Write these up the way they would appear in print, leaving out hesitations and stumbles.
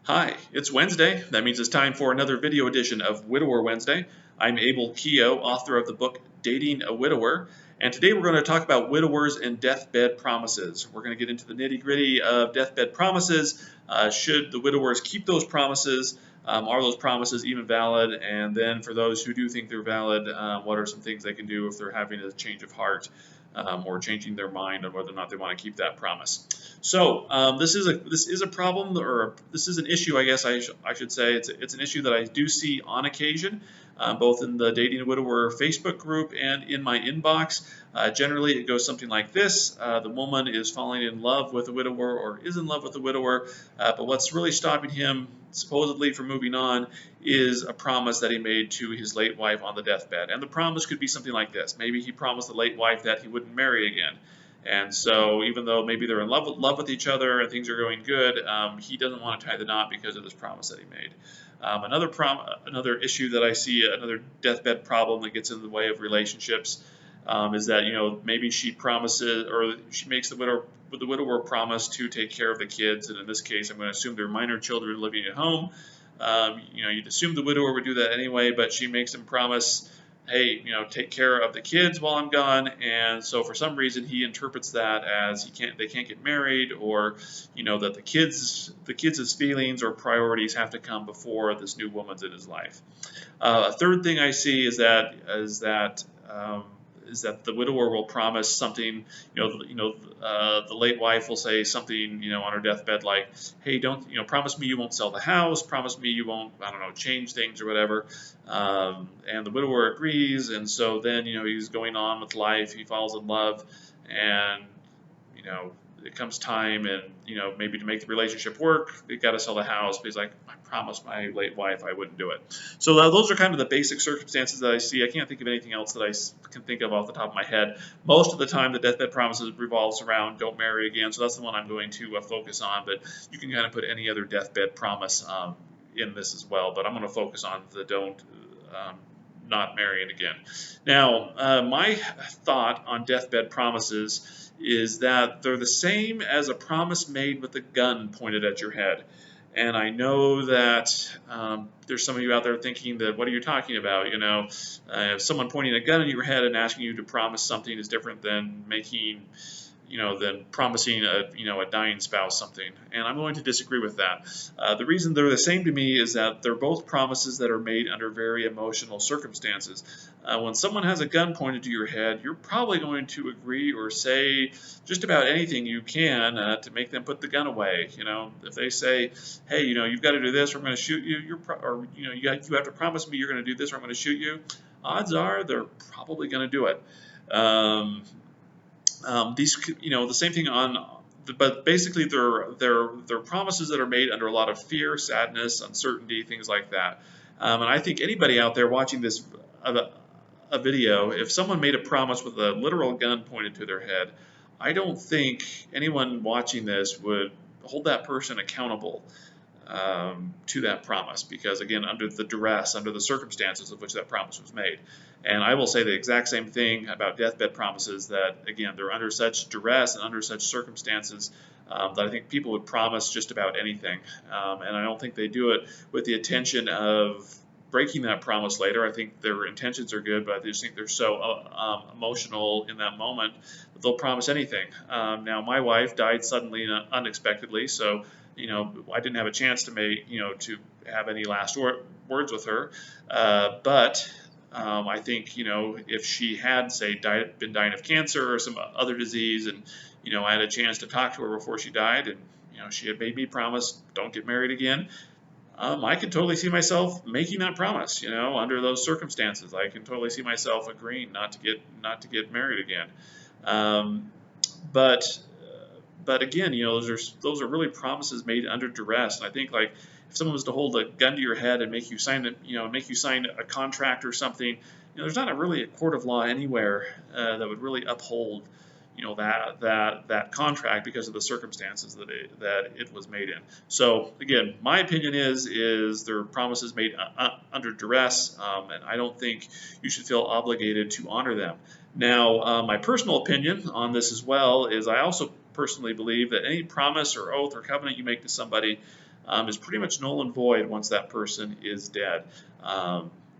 Hi, it's Wednesday. That means it's time for another video edition of Widower Wednesday. I'm Abel Keogh, author of the book Dating a Widower, and today we're going to talk about widowers and deathbed promises. We're going to get into the nitty-gritty of deathbed promises. Should the widowers keep those promises? Are those promises even valid? And then for those who do think they're valid, what are some things they can do if they're having a change of heart? Or changing their mind on whether or not they want to keep that promise. So this is a problem, or this is an issue, I guess I should say. It's an issue that I do see on occasion, both in the Dating a Widower Facebook group and in my inbox. Generally, it goes something like this: the woman is falling in love with a widower, or is in love with a widower, but what's really stopping him supposedly from moving on is a promise that he made to his late wife on the deathbed. And the promise could be something like this. Maybe he promised the late wife that he wouldn't marry again. And so even though maybe they're in love with each other and things are going good, he doesn't want to tie the knot because of this promise that he made. Another issue that I see, another deathbed problem that gets in the way of relationships, is that maybe she promises, or she makes the widower promise to take care of the kids, and in this case I'm going to assume they're minor children living at home. You'd assume the widower would do that anyway, but she makes him promise, hey, take care of the kids while I'm gone, and so for some reason he interprets that as they can't get married, or that the kids' feelings or priorities have to come before this new woman's in his life. A third thing I see is that the widower will promise something. The late wife will say something, on her deathbed, like, "Hey, don't, promise me you won't sell the house. Promise me you won't, I don't know, change things or whatever." And the widower agrees, and so then, he's going on with life. He falls in love, and it comes time, and maybe to make the relationship work, they got to sell the house. But he's like, "I promised my late wife I wouldn't do it." So those are kind of the basic circumstances that I see. I can't think of anything else that I can think of off the top of my head. Most of the time, the deathbed promises revolves around "don't marry again," so that's the one I'm going to focus on. But you can kind of put any other deathbed promise in this as well. But I'm going to focus on the don't. Not marrying again. Now, my thought on deathbed promises is that they're the same as a promise made with a gun pointed at your head. And I know that there's some of you out there thinking that, what are you talking about? If someone pointing a gun at your head and asking you to promise something is different than than promising a dying spouse something. And I'm going to disagree with that. The reason they're the same to me is that they're both promises that are made under very emotional circumstances. When someone has a gun pointed to your head, you're probably going to agree or say just about anything you can to make them put the gun away. If they say, "Hey, you've got to do this, or I'm going to shoot you," you have to promise me you're going to do this, or I'm going to shoot you. Odds are they're probably going to do it. The same thing but basically they're promises that are made under a lot of fear, sadness, uncertainty, things like that. And I think anybody out there watching this a video, if someone made a promise with a literal gun pointed to their head, I don't think anyone watching this would hold that person accountable to that promise, because again, under the duress, under the circumstances of which that promise was made. And I will say the exact same thing about deathbed promises, that again, they're under such duress and under such circumstances that I think people would promise just about anything. And I don't think they do it with the intention of breaking that promise later. I think their intentions are good, but I just think they're so emotional in that moment that they'll promise anything. Now, my wife died suddenly and unexpectedly, so I didn't have a chance to to have any last words with her. But I think, if she had, say, been dying of cancer or some other disease, and, I had a chance to talk to her before she died, and, she had made me promise, don't get married again, I could totally see myself making that promise, under those circumstances. I can totally see myself agreeing not to get married again. But again, those are really promises made under duress. And I think, like, if someone was to hold a gun to your head and make you sign a contract or something, there's not really a court of law anywhere that would really uphold that contract because of the circumstances that it was made in. So again, my opinion is there are promises made under duress, and I don't think you should feel obligated to honor them. Now, my personal opinion on this as well is I also personally believe that any promise or oath or covenant you make to somebody, is pretty much null and void once that person is dead.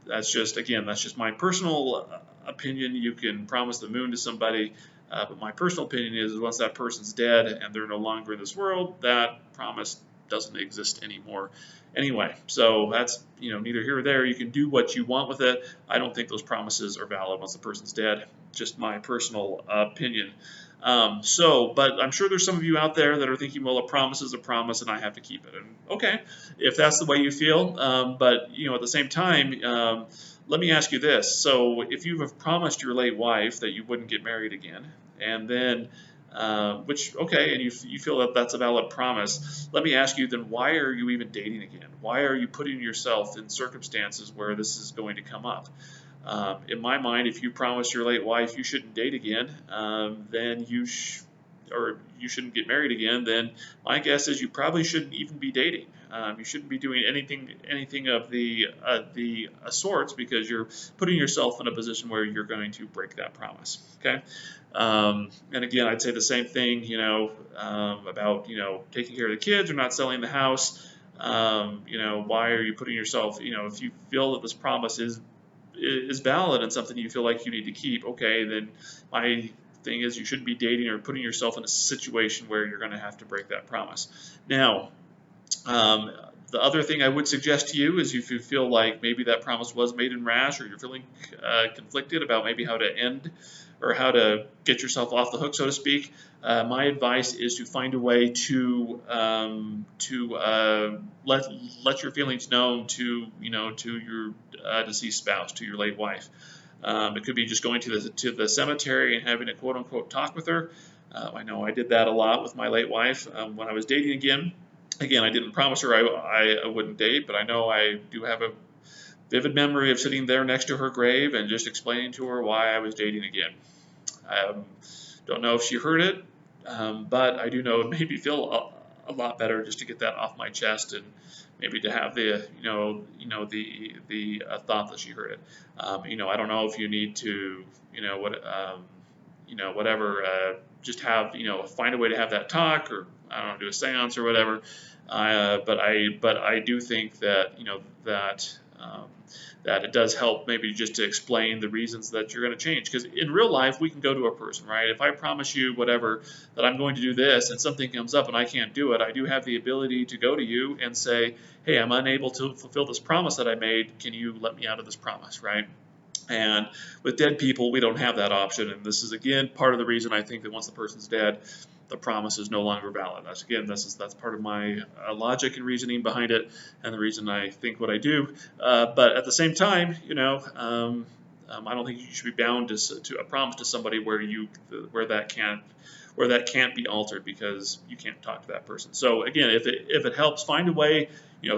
That's just my personal opinion. You can promise the moon to somebody, but my personal opinion is once that person's dead and they're no longer in this world, that promise doesn't exist anymore. Anyway, so that's neither here or there. You can do what you want with it. I don't think those promises are valid once the person's dead. Just my personal opinion. But I'm sure there's some of you out there that are thinking, well, a promise is a promise and I have to keep it. And okay, if that's the way you feel, but at the same time, let me ask you this. So if you have promised your late wife that you wouldn't get married again, and then, and you feel that that's a valid promise, let me ask you then, why are you even dating again? Why are you putting yourself in circumstances where this is going to come up? In my mind, if you promise your late wife you shouldn't date again, then you shouldn't get married again, then my guess is you probably shouldn't even be dating. You shouldn't be doing anything of the sorts, because you're putting yourself in a position where you're going to break that promise. Okay. And again, I'd say the same thing, about taking care of the kids or not selling the house. Why are you putting yourself? If you feel that this promise is valid and something you feel like you need to keep, okay, then my thing is you shouldn't be dating or putting yourself in a situation where you're going to have to break that promise. Now, the other thing I would suggest to you is if you feel like maybe that promise was made in rash, or you're feeling conflicted about maybe how to end or how to get yourself off the hook, so to speak, my advice is to find a way to let your feelings known to your deceased spouse, to your late wife. It could be just going to the cemetery and having a quote unquote talk with her. I know I did that a lot with my late wife when I was dating again. Again, I didn't promise her I wouldn't date, but I know I do have a vivid memory of sitting there next to her grave and just explaining to her why I was dating again. Don't know if she heard it, but I do know it made me feel a lot better just to get that off my chest, and maybe to have the thought that she heard it. I don't know if you need to just have find a way to have that talk, or I don't know, do a seance or whatever. But I do think that that it does help maybe just to explain the reasons that you're going to change. Because in real life, we can go to a person, right? If I promise you whatever, that I'm going to do this, and something comes up and I can't do it, I do have the ability to go to you and say, hey, I'm unable to fulfill this promise that I made. Can you let me out of this promise, right? And with dead people, we don't have that option. And this is, again, part of the reason I think that once the person's dead, the promise is no longer valid. That's part of my logic and reasoning behind it, and the reason I think what I do. But at the same time, I don't think you should be bound to a promise to somebody where that can't be altered, because you can't talk to that person. So again, if it helps, find a way,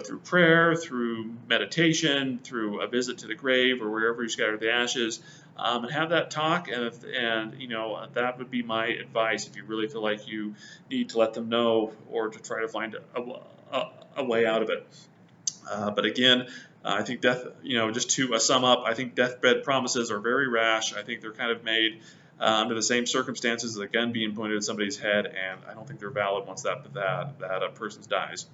through prayer, through meditation, through a visit to the grave or wherever you scatter the ashes, and have that talk. And that would be my advice if you really feel like you need to let them know, or to try to find a way out of it. But again, I think just to sum up, I think deathbed promises are very rash. I think they're kind of made under the same circumstances as a gun being pointed at somebody's head, and I don't think they're valid once that person dies.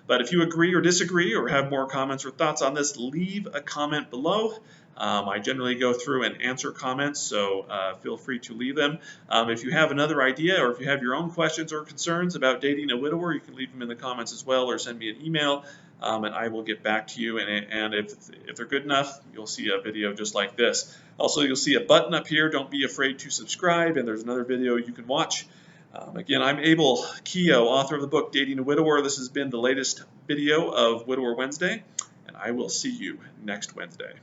But if you agree or disagree, or have more comments or thoughts on this, leave a comment below. I generally go through and answer comments, so feel free to leave them. If you have another idea, or if you have your own questions or concerns about dating a widower, you can leave them in the comments as well, or send me an email, and I will get back to you. And if they're good enough, you'll see a video just like this. Also, you'll see a button up here. Don't be afraid to subscribe, and there's another video you can watch. Again, I'm Abel Keogh, author of the book Dating a Widower. This has been the latest video of Widower Wednesday, and I will see you next Wednesday.